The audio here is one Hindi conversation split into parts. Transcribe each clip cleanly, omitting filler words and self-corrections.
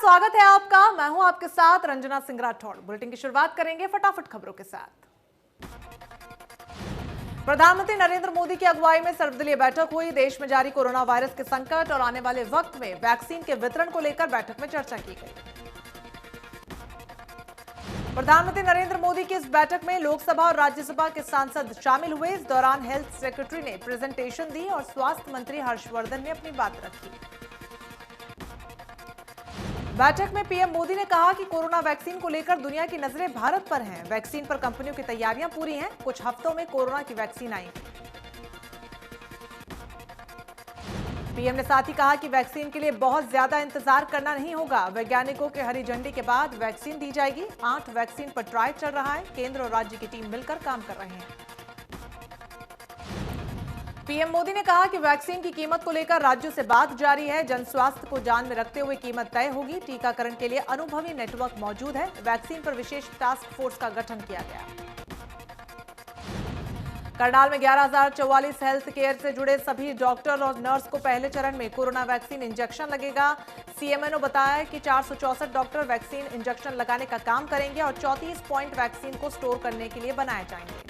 स्वागत है आपका। मैं हूं आपके साथ रंजना सिंह राठौड़। बुलेटिन की शुरुआत करेंगे फटाफट खबरों के साथ। प्रधानमंत्री नरेंद्र मोदी की अगुवाई में सर्वदलीय बैठक हुई। देश में जारी कोरोना वायरस के संकट और आने वाले वक्त में वैक्सीन के वितरण को लेकर बैठक में चर्चा की गई। प्रधानमंत्री नरेंद्र मोदी की इस बैठक में लोकसभा और राज्यसभा के सांसद शामिल हुए। इस दौरान हेल्थ सेक्रेटरी ने प्रेजेंटेशन दी और स्वास्थ्य मंत्री हर्षवर्धन ने अपनी बात रखी। बैठक में पीएम मोदी ने कहा कि कोरोना वैक्सीन को लेकर दुनिया की नजरें भारत पर हैं। वैक्सीन पर कंपनियों की तैयारियां पूरी हैं। कुछ हफ्तों में कोरोना की वैक्सीन आएगी। पीएम ने साथ ही कहा कि वैक्सीन के लिए बहुत ज्यादा इंतजार करना नहीं होगा। वैज्ञानिकों के हरी झंडी के बाद वैक्सीन दी जाएगी। 8 वैक्सीन पर ट्रायल चल रहा है। केंद्र और राज्य की टीम मिलकर काम कर रहे हैं। पीएम मोदी ने कहा कि वैक्सीन की कीमत को लेकर राज्यों से बात जारी है। जन स्वास्थ्य को ध्यान में रखते हुए कीमत तय होगी। टीकाकरण के लिए अनुभवी नेटवर्क मौजूद है। वैक्सीन पर विशेष टास्क फोर्स का गठन किया गया। करनाल में 11,044 हेल्थ केयर से जुड़े सभी डॉक्टर और नर्स को पहले चरण में कोरोना वैक्सीन इंजेक्शन लगेगा। सीएमएनओ बताया कि 464 डॉक्टर वैक्सीन इंजेक्शन लगाने का काम करेंगे और 34 पॉइंट वैक्सीन को स्टोर करने के लिए बनाए जाएंगे।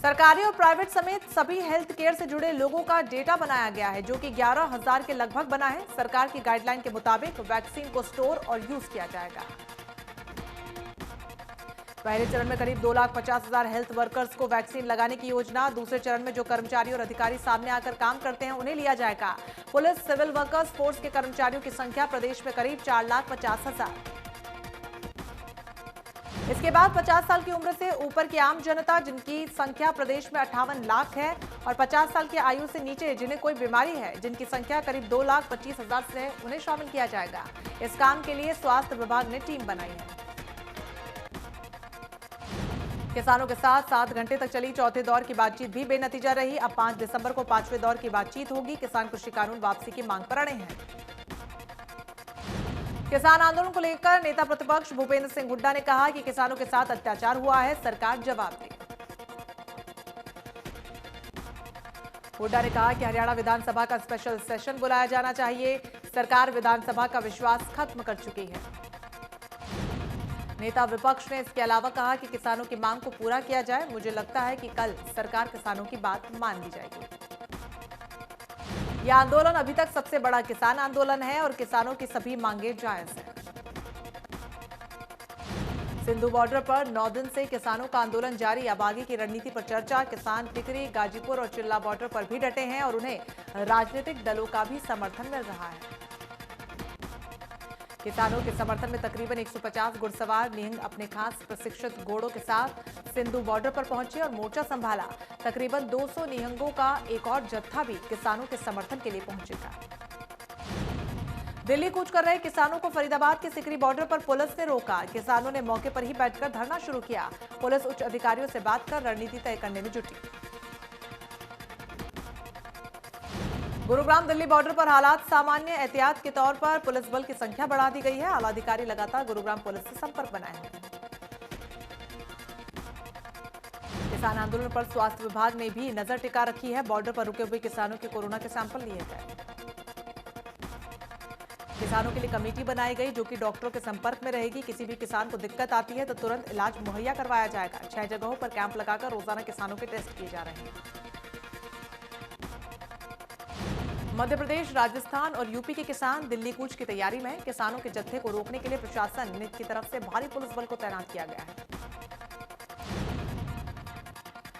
सरकारी और प्राइवेट समेत सभी हेल्थ केयर से जुड़े लोगों का डेटा बनाया गया है, जो कि 11,000 के लगभग बना है। सरकार की गाइडलाइन के मुताबिक वैक्सीन को स्टोर और यूज किया जाएगा। पहले चरण में करीब 2,50,000 हेल्थ वर्कर्स को वैक्सीन लगाने की योजना। दूसरे चरण में जो कर्मचारी और अधिकारी सामने आकर काम करते हैं उन्हें लिया जाएगा। पुलिस, सिविल वर्कर्स फोर्स के कर्मचारियों की संख्या प्रदेश में करीब 4,50,000। इसके बाद 50 साल की उम्र से ऊपर की आम जनता, जिनकी संख्या प्रदेश में 58 लाख है, और 50 साल की आयु से नीचे जिन्हें कोई बीमारी है, जिनकी संख्या करीब 2,25,000 से, उन्हें शामिल किया जाएगा। इस काम के लिए स्वास्थ्य विभाग ने टीम बनाई है। किसानों के साथ 7 घंटे तक चली चौथे दौर की बातचीत भी बेनतीजा रही। अब 5 दिसंबर को 5वें दौर की बातचीत होगी। किसान कृषि कानून वापसी की मांग पर अड़े हैं। किसान आंदोलन को लेकर नेता प्रतिपक्ष भूपेंद्र सिंह हुड्डा ने कहा कि किसानों के साथ अत्याचार हुआ है, सरकार जवाब दे। हुड्डा ने कहा कि हरियाणा विधानसभा का स्पेशल सेशन बुलाया जाना चाहिए। सरकार विधानसभा का विश्वास खत्म कर चुकी है। नेता विपक्ष ने इसके अलावा कहा कि किसानों की मांग को पूरा किया जाए। मुझे लगता है कि कल सरकार किसानों की बात मान ली जाएगी। यह आंदोलन अभी तक सबसे बड़ा किसान आंदोलन है और किसानों की सभी मांगें जायज हैं। सिंधु बॉर्डर पर 9 दिन से किसानों का आंदोलन जारी। अब आगे की रणनीति पर चर्चा। किसान टिकरी, गाजीपुर और चिल्ला बॉर्डर पर भी डटे हैं और उन्हें राजनीतिक दलों का भी समर्थन मिल रहा है। किसानों के समर्थन में तकरीबन 150 घुड़सवार निहंग अपने खास प्रशिक्षित घोड़ों के साथ सिंधु बॉर्डर पर पहुंचे और मोर्चा संभाला। तकरीबन 200 निहंगों का एक और जत्था भी किसानों के समर्थन के लिए पहुंचेगा। दिल्ली कूच कर रहे किसानों को फरीदाबाद के सिकरी बॉर्डर पर पुलिस ने रोका। किसानों ने मौके पर ही बैठकर धरना शुरू किया। पुलिस उच्च अधिकारियों से बात कर रणनीति तय करने में जुटी। गुरुग्राम दिल्ली बॉर्डर पर हालात सामान्य। एहतियात के तौर पर पुलिस बल की संख्या बढ़ा दी गई है। आला अधिकारी लगातार गुरुग्राम पुलिस से संपर्क बनाए हैं। किसान आंदोलन पर स्वास्थ्य विभाग ने भी नजर टिका रखी है। बॉर्डर पर रुके हुए किसानों के कोरोना के सैंपल लिए गए। किसानों के लिए कमेटी बनाई गई, जो कि डॉक्टरों के संपर्क में रहेगी। किसी भी किसान को दिक्कत आती है तो तुरंत इलाज मुहैया करवाया जाएगा। 6 जगहों पर कैंप लगाकर रोजाना किसानों के टेस्ट किए जा रहे हैं। मध्य प्रदेश, राजस्थान और यूपी के किसान दिल्ली कूच की तैयारी में हैं। किसानों के जत्थे को रोकने के लिए प्रशासन की तरफ से भारी पुलिस बल को तैनात किया गया है।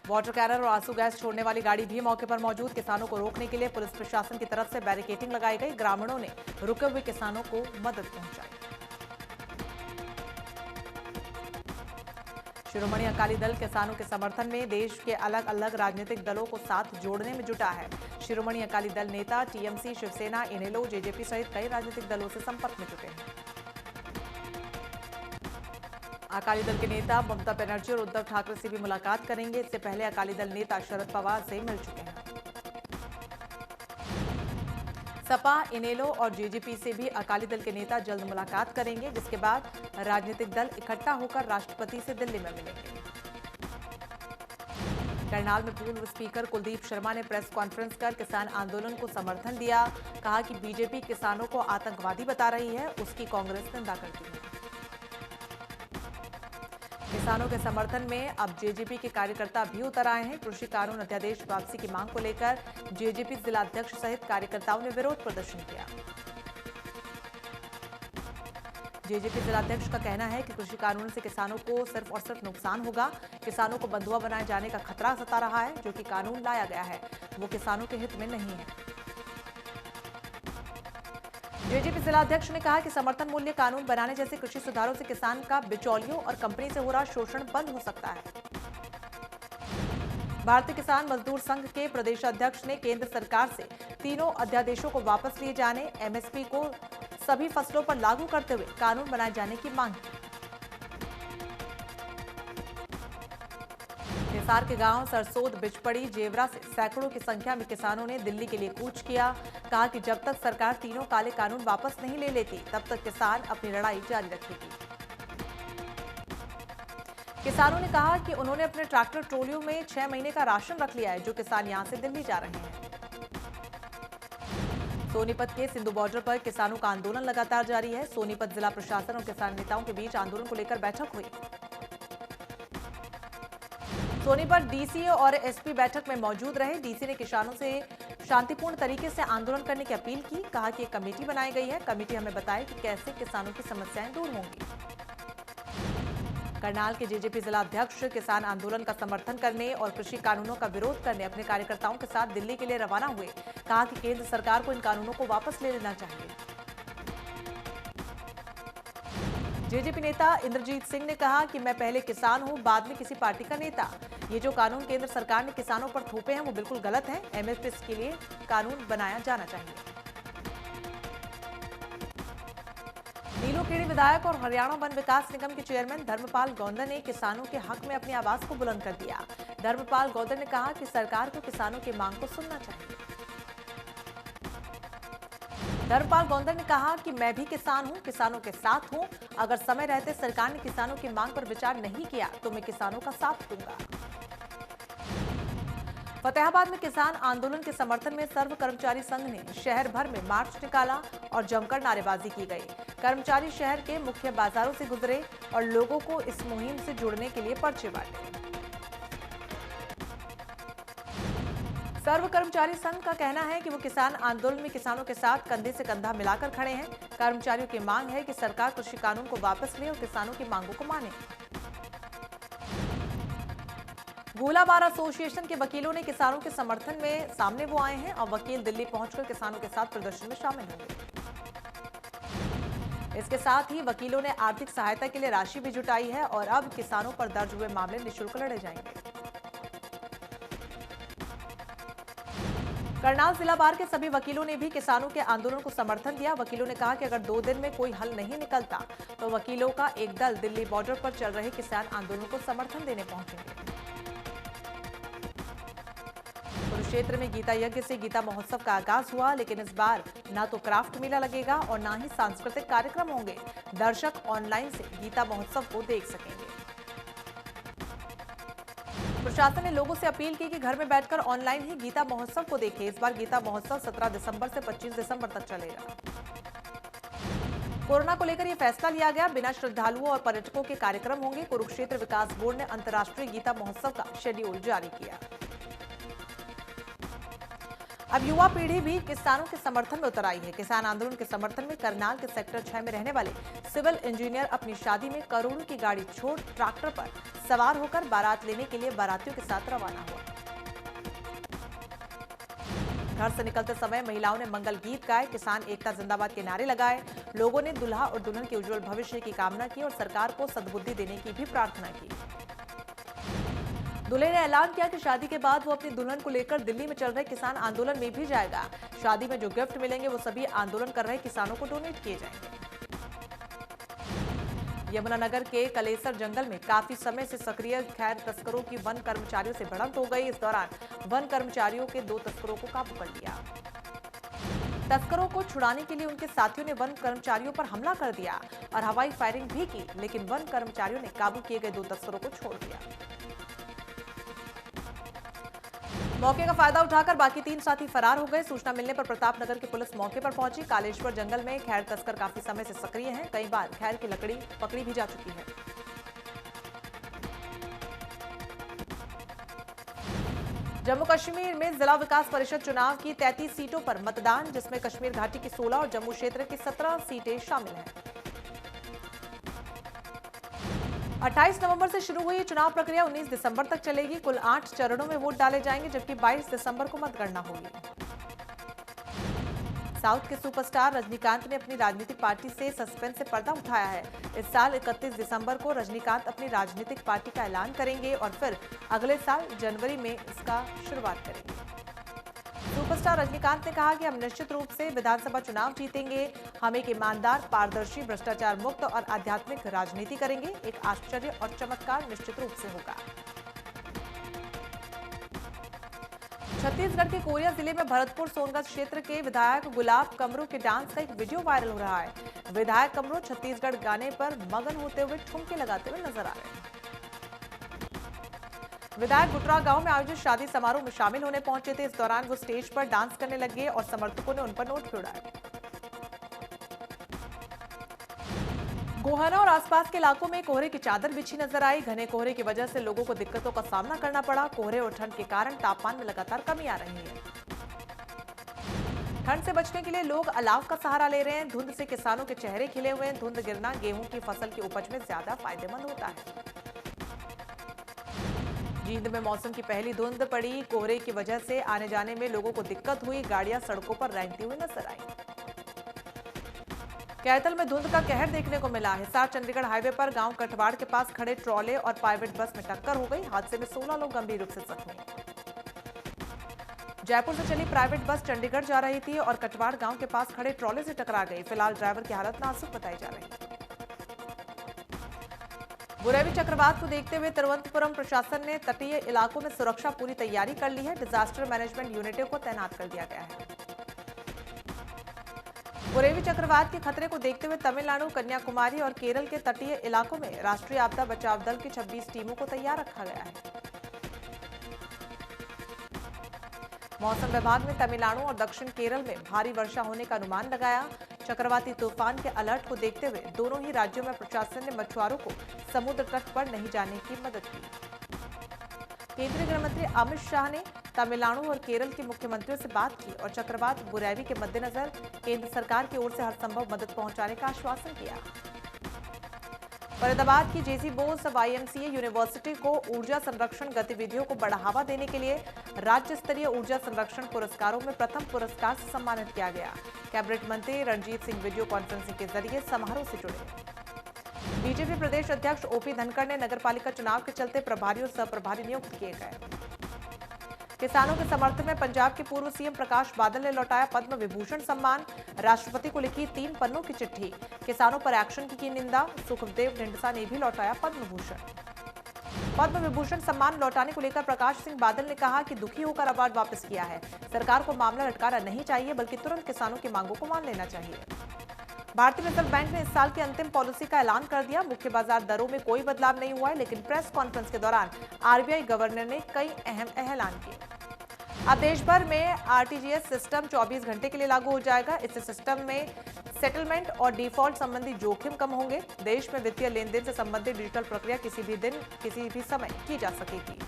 वाटर कैनर और आंसू गैस छोड़ने वाली गाड़ी भी मौके पर मौजूद। किसानों को रोकने के लिए पुलिस प्रशासन की तरफ से बैरिकेडिंग लगाई गई। ग्रामीणों ने रुके हुए किसानों को मदद पहुंचाई। शिरोमणि अकाली दल किसानों के समर्थन में देश के अलग अलग राजनीतिक दलों को साथ जोड़ने में जुटा है। शिरोमणि अकाली दल नेता टीएमसी, शिवसेना, इनेलो, जेजेपी सहित कई राजनीतिक दलों से संपर्क में जुटे हैं। अकाली दल के नेता ममता बनर्जी और उद्धव ठाकरे से भी मुलाकात करेंगे। इससे पहले अकाली दल नेता शरद पवार से मिल चुके हैं। सपा, इनेलो और जेजेपी से भी अकाली दल के नेता जल्द मुलाकात करेंगे, जिसके बाद राजनीतिक दल इकट्ठा होकर राष्ट्रपति से दिल्ली में मिलेंगे। करनाल में पूर्व स्पीकर कुलदीप शर्मा ने प्रेस कॉन्फ्रेंस कर किसान आंदोलन को समर्थन दिया। कहा कि बीजेपी किसानों को आतंकवादी बता रही है, उसकी कांग्रेस निंदा करती है। किसानों के समर्थन में अब जेजेपी के कार्यकर्ता भी उतर आए हैं। कृषि कानून अध्यादेश वापसी की मांग को लेकर जेजेपी जिलाध्यक्ष सहित कार्यकर्ताओं ने विरोध प्रदर्शन किया। जेजेपी जिलाध्यक्ष का कहना है कि कृषि कानून से किसानों को सिर्फ और सिर्फ नुकसान होगा। किसानों को बंधुआ बनाए जाने का खतरा सता रहा है। जो कि कानून लाया गया है वो किसानों के हित में नहीं है। जेजेपी जिलाध्यक्ष ने कहा कि समर्थन मूल्य कानून बनाने जैसे कृषि सुधारों से किसान का बिचौलियों और कंपनी से हो रहा शोषण बंद हो सकता है। भारतीय किसान मजदूर संघ के प्रदेश अध्यक्ष ने केंद्र सरकार से तीनों अध्यादेशों को वापस लिए जाने, एमएसपी को सभी फसलों पर लागू करते हुए कानून बनाए जाने की मांग की। हिसार के गांव सरसोद, बिचपड़ी, जेवरा से सैकड़ों की संख्या में किसानों ने दिल्ली के लिए कूच किया। कहा कि जब तक सरकार तीनों काले कानून वापस नहीं ले लेती तब तक किसान अपनी लड़ाई जारी रखेगी। किसानों ने कहा कि उन्होंने अपने ट्रैक्टर ट्रॉलियों में 6 महीने का राशन रख लिया है। जो किसान यहां से दिल्ली जा रहे हैं। सोनीपत के सिंधु बॉर्डर पर किसानों का आंदोलन लगातार जारी है। सोनीपत जिला प्रशासन और किसान नेताओं के बीच आंदोलन को लेकर बैठक हुई। सोनीपत डीसी और एसपी बैठक में मौजूद रहे। डीसी ने किसानों से शांतिपूर्ण तरीके से आंदोलन करने की अपील की। कहा कि एक कमेटी बनाई गई है। कमेटी हमें बताए कि कैसे किसानों की समस्याएं दूर होंगी। करनाल के जेजेपी जिला अध्यक्ष किसान आंदोलन का समर्थन करने और कृषि कानूनों का विरोध करने अपने कार्यकर्ताओं के साथ दिल्ली के लिए रवाना हुए। कहा कि केंद्र सरकार को इन कानूनों को वापस ले लेना चाहिए। जेजेपी नेता इंद्रजीत सिंह ने कहा कि मैं पहले किसान हूं, बाद में किसी पार्टी का नेता। ये जो कानून केंद्र सरकार ने किसानों पर थोपे हैं वो बिल्कुल गलत है। एमएसपी के लिए कानून बनाया जाना चाहिए। नीलोखेड़ी विधायक और हरियाणा वन विकास निगम के चेयरमैन धर्मपाल गौंडर ने किसानों के हक में अपनी आवाज को बुलंद कर दिया। धर्मपाल गौंडर ने कहा कि सरकार को किसानों की मांग को सुनना चाहिए। धर्मपाल गौंडर ने कहा कि मैं भी किसान हूं, किसानों के साथ हूं। अगर समय रहते सरकार ने किसानों की मांग पर विचार नहीं किया तो मैं किसानों का साथ दूंगा। फतेहाबाद में किसान आंदोलन के समर्थन में सर्व कर्मचारी संघ ने शहर भर में मार्च निकाला और जमकर नारेबाजी की गई। कर्मचारी शहर के मुख्य बाजारों से गुजरे और लोगों को इस मुहिम से जुड़ने के लिए पर्चे बांटे। सर्व कर्मचारी संघ का कहना है कि वो किसान आंदोलन में किसानों के साथ कंधे से कंधा मिलाकर खड़े हैं। कर्मचारियों की मांग है कि सरकार कृषि कानून को वापस ले और किसानों की मांगों को माने। गोला बार एसोसिएशन के वकीलों ने किसानों के समर्थन में सामने वो आए हैं और वकील दिल्ली पहुंचकर किसानों के साथ प्रदर्शन में शामिल होंगे। इसके साथ ही वकीलों ने आर्थिक सहायता के लिए राशि भी जुटाई है और अब किसानों पर दर्ज हुए मामले निःशुल्क लड़े जाएंगे। करनाल जिला बार के सभी वकीलों ने भी किसानों के आंदोलन को समर्थन दिया। वकीलों ने कहा कि अगर 2 दिन में कोई हल नहीं निकलता तो वकीलों का एक दल दिल्ली बॉर्डर पर चल रहे किसान आंदोलन को समर्थन देने पहुंचेंगे। कुरुक्षेत्र में गीता यज्ञ से गीता महोत्सव का आगाज हुआ, लेकिन इस बार ना तो क्राफ्ट मेला लगेगा और ना ही सांस्कृतिक कार्यक्रम होंगे। दर्शक ऑनलाइन से गीता महोत्सव को देख सकेंगे। प्रशासन ने लोगों से अपील की कि घर में बैठकर ऑनलाइन ही गीता महोत्सव को देखें। इस बार गीता महोत्सव 17 दिसंबर से 25 दिसंबर तक चलेगा। कोरोना को लेकर यह फैसला लिया गया, बिना श्रद्धालुओं और पर्यटकों के कार्यक्रम होंगे। कुरुक्षेत्र विकास बोर्ड ने अंतर्राष्ट्रीय गीता महोत्सव का शेड्यूल जारी किया। अब युवा पीढ़ी भी किसानों के समर्थन में उतर आई है। किसान आंदोलन के समर्थन में करनाल के सेक्टर 6 में रहने वाले सिविल इंजीनियर अपनी शादी में करोड़ों की गाड़ी छोड़ ट्रैक्टर पर सवार होकर बारात लेने के लिए बारातियों के साथ रवाना हुआ। घर से निकलते समय महिलाओं ने मंगल गीत गाए, किसान एकता जिंदाबाद के नारे लगाए। लोगों ने दुल्हा और दुल्हन के उज्जवल भविष्य की कामना की और सरकार को सद्बुद्धि देने की भी प्रार्थना की। दूल्हे ने ऐलान किया कि शादी के बाद वो अपनी दुल्हन को लेकर दिल्ली में चल रहे किसान आंदोलन में भी जाएगा। शादी में जो गिफ्ट मिलेंगे वो सभी आंदोलन कर रहे किसानों को डोनेट किए जाएंगे। यमुनानगर के कलेसर जंगल में काफी समय से सक्रिय खैर तस्करों की वन कर्मचारियों से भिड़ंत हो गई। इस दौरान वन कर्मचारियों के 2 तस्करों को काबू कर लिया। तस्करों को छुड़ाने के लिए उनके साथियों ने वन कर्मचारियों पर हमला कर दिया और हवाई फायरिंग भी की, लेकिन वन कर्मचारियों ने काबू किए गए 2 तस्करों को छोड़ दिया। मौके का फायदा उठाकर बाकी 3 साथी फरार हो गए। सूचना मिलने पर प्रतापनगर की पुलिस मौके पर पहुंची। कालेश्वर जंगल में खैर तस्कर काफी समय से सक्रिय हैं। कई बार खैर की लकड़ी पकड़ी भी जा चुकी है। जम्मू कश्मीर में जिला विकास परिषद चुनाव की 33 सीटों पर मतदान, जिसमें कश्मीर घाटी की 16 और जम्मू क्षेत्र की 17 सीटें शामिल हैं। 28 नवंबर से शुरू हुई चुनाव प्रक्रिया 19 दिसंबर तक चलेगी। कुल 8 चरणों में वोट डाले जाएंगे, जबकि 22 दिसंबर को मतगणना होगी। साउथ के सुपरस्टार रजनीकांत ने अपनी राजनीतिक पार्टी से सस्पेंस से पर्दा उठाया है। इस साल 31 दिसंबर को रजनीकांत अपनी राजनीतिक पार्टी का ऐलान करेंगे और फिर अगले साल जनवरी में इसका शुरुआत करेंगे। सुपरस्टार रजनीकांत ने कहा कि हम निश्चित रूप से विधानसभा चुनाव जीतेंगे। हम एक ईमानदार, पारदर्शी, भ्रष्टाचार मुक्त और आध्यात्मिक राजनीति करेंगे। एक आश्चर्य और चमत्कार निश्चित रूप से होगा। छत्तीसगढ़ के कोरिया जिले में भरतपुर सोनगढ़ क्षेत्र के विधायक गुलाब कमरू के डांस का एक वीडियो वायरल हो रहा है। विधायक कमरू छत्तीसगढ़ गाने पर मगन होते हुए ठुमके लगाते हुए नजर आ रहे हैं। विधायक गुटरा गांव में आयोजित शादी समारोह में शामिल होने पहुंचे थे। इस दौरान वो स्टेज पर डांस करने लगे और समर्थकों ने उन पर नोट भी उड़ाए। गोहाना और आसपास के इलाकों में कोहरे की चादर बिछी नजर आई। घने कोहरे की वजह से लोगों को दिक्कतों का सामना करना पड़ा। कोहरे और ठंड के कारण तापमान में लगातार कमी आ रही है। ठंड से बचने के लिए लोग अलाव का सहारा ले रहे हैं। धुंध से किसानों के चेहरे खिले हुए हैं। धुंध गिरना गेहूं की फसल की उपज में ज्यादा फायदेमंद होता है। जींद में मौसम की पहली धुंध पड़ी। कोहरे की वजह से आने जाने में लोगों को दिक्कत हुई। गाड़ियां सड़कों पर रेंगती हुई नजर आई। कैथल में धुंध का कहर देखने को मिला। हिसार चंडीगढ़ हाईवे पर गांव कटवाड़ के पास खड़े ट्रॉले और प्राइवेट बस में टक्कर हो गई। हादसे में 16 लोग गंभीर रूप से जख्मी। जयपुर से चली प्राइवेट बस चंडीगढ़ जा रही थी और कटवाड़ गांव के पास खड़े ट्रॉले से टकरा गई। फिलहाल ड्राइवर की हालत नाजुक बताई जा रही है। बुरेवी चक्रवात को देखते हुए तिरुवनंतपुरम प्रशासन ने तटीय इलाकों में सुरक्षा पूरी तैयारी कर ली है। डिजास्टर मैनेजमेंट यूनिटों को तैनात कर दिया गया है। बुरेवी चक्रवात के खतरे को देखते हुए तमिलनाडु, कन्याकुमारी और केरल के तटीय इलाकों में राष्ट्रीय आपदा बचाव दल की 26 टीमों को तैयार रखा गया है। मौसम विभाग ने तमिलनाडु और दक्षिण केरल में भारी वर्षा होने का अनुमान लगाया। चक्रवाती तूफान के अलर्ट को देखते हुए दोनों ही राज्यों में प्रशासन ने मछुआरों को समुद्र तट पर नहीं जाने की मदद की। केंद्रीय गृह मंत्री अमित शाह ने तमिलनाडु और केरल के मुख्यमंत्रियों से बात की और चक्रवात बुरेवी के मद्देनजर केंद्र सरकार की ओर से हर संभव मदद पहुंचाने का आश्वासन किया। फरीदाबाद की जेसी बोस YMCA यूनिवर्सिटी को ऊर्जा संरक्षण गतिविधियों को बढ़ावा देने के लिए राज्य स्तरीय ऊर्जा संरक्षण पुरस्कारों में प्रथम पुरस्कार से सम्मानित किया गया। कैबिनेट मंत्री रणजीत सिंह वीडियो कॉन्फ्रेंसिंग के जरिए समारोह से जुड़े। बीजेपी प्रदेश अध्यक्ष OP धनखड़ ने नगरपालिका चुनाव के चलते प्रभारी और सहप्रभारी नियुक्त किए गए। किसानों के समर्थन में पंजाब के पूर्व CM प्रकाश बादल ने लौटाया पद्म विभूषण सम्मान। राष्ट्रपति को लिखी 3 पन्नों की चिट्ठी। किसानों पर एक्शन की निंदा। सुखदेव ढींडसा ने भी लौटाया पद्म भूषण। पद्म विभूषण सम्मान लौटाने को लेकर प्रकाश सिंह बादल ने कहा कि दुखी होकर अवार्ड वापस किया है। सरकार को मामला लटकाना नहीं चाहिए, बल्कि तुरंत किसानों की मांगों को मान लेना चाहिए। भारतीय रिजर्व बैंक ने इस साल की अंतिम पॉलिसी का ऐलान कर दिया। मुख्य बाजार दरों में कोई बदलाव नहीं हुआ है, लेकिन प्रेस कॉन्फ्रेंस के दौरान RBI गवर्नर ने कई अहम ऐलान किए। अब देश भर में RTGS सिस्टम 24 घंटे के लिए लागू हो जाएगा। इस सिस्टम में सेटलमेंट और डिफॉल्ट संबंधी जोखिम कम होंगे। देश में वित्तीय लेन देन से संबंधित डिजिटल प्रक्रिया किसी भी दिन, किसी भी समय की जा सकेगी।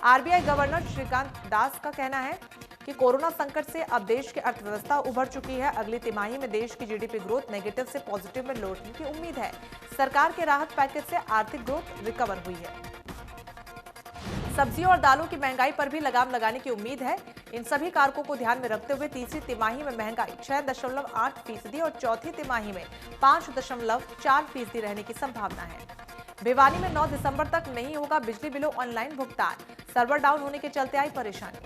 RBI गवर्नर श्रीकांत दास का कहना है कि कोरोना संकट से अब देश की अर्थव्यवस्था उभर चुकी है। अगली तिमाही में देश की GDP ग्रोथ नेगेटिव से पॉजिटिव में लौटने की उम्मीद है। सरकार के राहत पैकेज से आर्थिक ग्रोथ रिकवर हुई है। सब्जियों और दालों की महंगाई पर भी लगाम लगाने की उम्मीद है। इन सभी कारकों को ध्यान में रखते हुए तीसरी तिमाही में महंगाई 6.8% और चौथी तिमाही में 5.4% रहने की संभावना है। भिवानी में 9 दिसंबर तक नहीं होगा बिजली बिलों ऑनलाइन भुगतान। सर्वर डाउन होने के चलते आई परेशानी।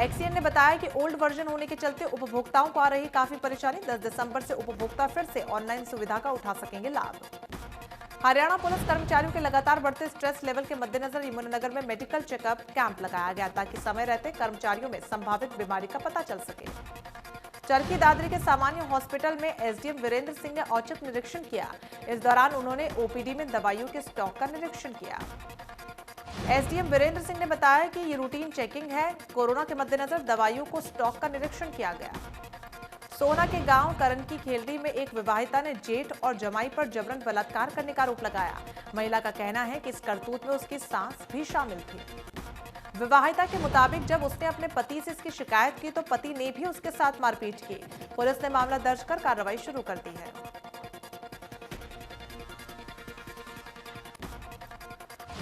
एक्सीएन ने बताया कि ओल्ड वर्जन होने के चलते उपभोक्ताओं को आ रही काफी परेशानी। 10 दिसंबर से उपभोक्ता फिर से ऑनलाइन सुविधा का उठा सकेंगे लाभ। हरियाणा पुलिस कर्मचारियों के लगातार बढ़ते स्ट्रेस लेवल के मद्देनजर यमुनानगर में मेडिकल चेकअप कैंप लगाया गया, ताकि समय रहते कर्मचारियों में संभावित बीमारी का पता चल सके। चरखी दादरी के सामान्य हॉस्पिटल में SDM वीरेंद्र सिंह ने औचक निरीक्षण किया। इस दौरान उन्होंने OPD में दवाइयों के स्टॉक का निरीक्षण किया। एसडीएम वीरेंद्र सिंह ने बताया कि ये रूटीन चेकिंग है। कोरोना के मद्देनजर दवाइयों को स्टॉक का निरीक्षण किया गया। सोना के गांव करनकी खेलड़ी में एक विवाहिता ने जेठ और जमाई पर जबरन बलात्कार करने का आरोप लगाया। महिला का कहना है कि इस करतूत में उसकी सास भी शामिल थी। विवाहिता के मुताबिक जब उसने अपने पति से इसकी शिकायत की तो पति ने भी उसके साथ मारपीट की। पुलिस ने मामला दर्ज कर कार्रवाई शुरू कर दी है।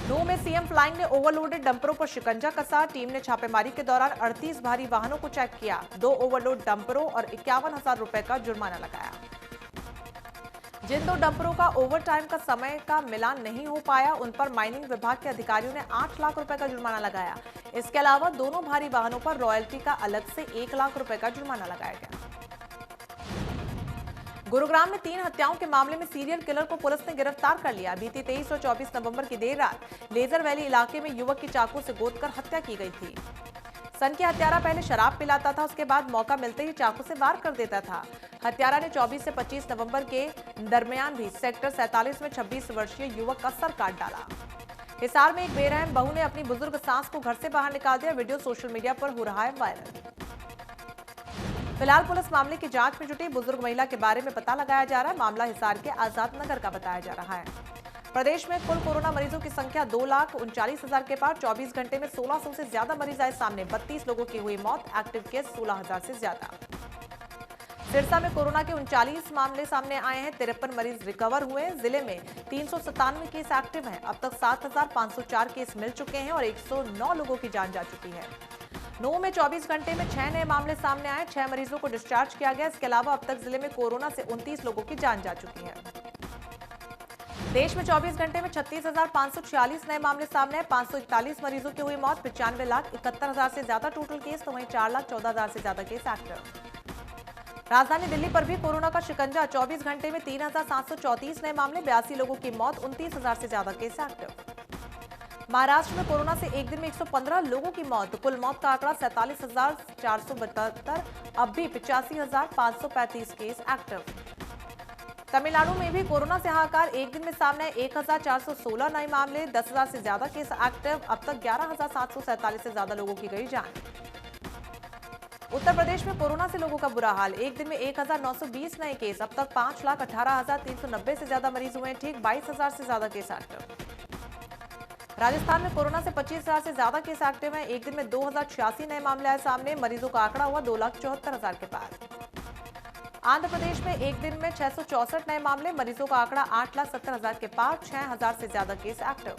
नूंह में सीएम फ्लाइंग ने ओवरलोडेड डंपरों पर शिकंजा कसा। टीम ने छापेमारी के दौरान 38 भारी वाहनों को चेक किया। 2 ओवरलोड डंपरों और 51,000 रुपए का जुर्माना लगाया। जिन 2 डंपरों का ओवरटाइम का समय का मिलान नहीं हो पाया, उन पर माइनिंग विभाग के अधिकारियों ने 8 लाख रुपए का जुर्माना लगाया। इसके अलावा दोनों भारी वाहनों पर रॉयल्टी का अलग से 1 लाख रुपए का जुर्माना लगाया गया। गुरुग्राम में 3 हत्याओं के मामले में सीरियल किलर को पुलिस ने गिरफ्तार कर लिया। बीती 23 और 24 नवंबर की देर रात लेजर वैली इलाके में युवक की चाकू से गोदकर हत्या की गई थी। सन के हत्यारा पहले शराब पिलाता था, उसके बाद मौका मिलते ही चाकू से वार कर देता था। हत्यारा ने 24 से 25 नवंबर के दरमियान भी सेक्टर 47 में 26 वर्षीय युवक का सर काट डाला। हिसार में एक बेरहम बहू ने अपनी बुजुर्ग सास को घर से बाहर निकाल दिया। वीडियो सोशल मीडिया पर हो रहा है वायरल। फिलहाल पुलिस मामले की जांच में जुटी। बुजुर्ग महिला के बारे में पता लगाया जा रहा है। मामला हिसार के आजाद नगर का बताया जा रहा है। प्रदेश में कुल कोरोना मरीजों की संख्या 2,39,000 के पार। 24 घंटे में 1600 से ज्यादा मरीज आए सामने। 32 लोगों की हुई मौत। एक्टिव केस 16,000 से ज्यादा। सिरसा में कोरोना के 39 मामले सामने आए हैं। 53 मरीज रिकवर हुए। जिले में 397 केस एक्टिव हैं। अब तक 7,504 केस मिल चुके हैं और 109 लोगों की जान जा चुकी है। नूंह में 24 घंटे में 6 नए मामले सामने आए। 6 मरीजों को डिस्चार्ज किया गया। इसके अलावा अब तक जिले में कोरोना से 29 लोगों की जान जा चुकी है। देश में 24 घंटे में 36,546 नए मामले सामने आए। 541 मरीजों की हुई मौत। 95,71,000 से ज्यादा टोटल केस, तो वहीं 4,14,000 से ज्यादा केस एक्टिव। राजधानी दिल्ली पर भी कोरोना का शिकंजा। 24 घंटे में 3,734 नए मामले, 82 लोगों की मौत, 29,000 से ज्यादा केस एक्टिव। महाराष्ट्र में कोरोना से एक दिन में 115 लोगों की मौत। कुल मौत का आंकड़ा 47,472। अब भी 85,535 केस एक्टिव। तमिलनाडु में भी कोरोना से हाहाकार। एक दिन में सामने 1,416 नए मामले, 10,000 से ज्यादा केस एक्टिव। अब तक 11,747 से ज्यादा लोगों की गई जान। उत्तर प्रदेश में कोरोना से लोगों का बुरा हाल। एक दिन में 1,920 नए केस। अब तक 5,18,390 से ज्यादा मरीज हुए। ठीक 22,000 से ज्यादा केस एक्टिव। राजस्थान में कोरोना से 25,000 से ज्यादा केस एक्टिव हैं। एक दिन में 2,086 नए मामले आए सामने। मरीजों का आंकड़ा हुआ 2,74,000 के पार। आंध्र प्रदेश में एक दिन में 664 नए मामले। मरीजों का आंकड़ा 8,70,000 के पार। 6,000 से ज्यादा केस एक्टिव।